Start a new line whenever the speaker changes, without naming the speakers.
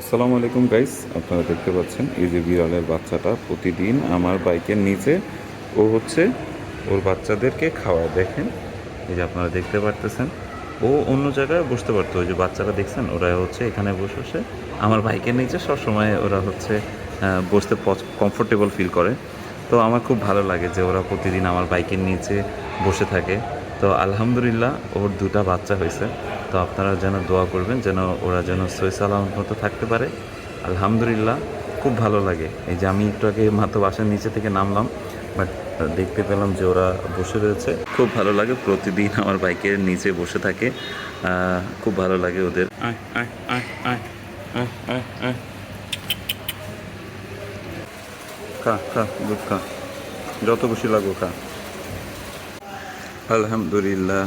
আসসালামু আলাইকুম গাইস, আপনারা দেখতে পাচ্ছেন এই যে বিড়ালের বাচ্চাটা প্রতিদিন আমার বাইকের নিচে ও হচ্ছে ওর বাচ্চাদেরকে খাওয়ায়। দেখেন, এই যে আপনারা দেখতে পারতেছেন, ও অন্য জায়গায় বসতে পারতো। ওই যে বাচ্চারা দেখছেন, ওরা হচ্ছে এখানে বসে বসে আমার বাইকের নিচে সবসময় ওরা হচ্ছে বসতে কমফোর্টেবল ফিল করে। তো আমার খুব ভালো লাগে যে ওরা প্রতিদিন আমার বাইকের নিচে বসে থাকে। তো আলহামদুলিল্লাহ ওর দুটা বাচ্চা হয়েছে। তো আপনারা যেন দোয়া করবেন যেন ওরা যেন সহি সালামত মতো থাকতে পারে। আলহামদুলিল্লাহ খুব ভালো লাগে। এই যে আমি একটু আগে মাত্র বাসার নিচে থেকে নামলাম, বাট দেখতে পেলাম যে ওরা বসে রয়েছে। খুব ভালো লাগে, প্রতিদিন আমার বাইকের নিচে বসে থাকে। খুব ভালো লাগে ওদের। আয় আয় আয় আয় আয় আয় আয়, খা খা, দুধ খা, যত খুশি লাগো খা। আলহামদুলিল্লাহ।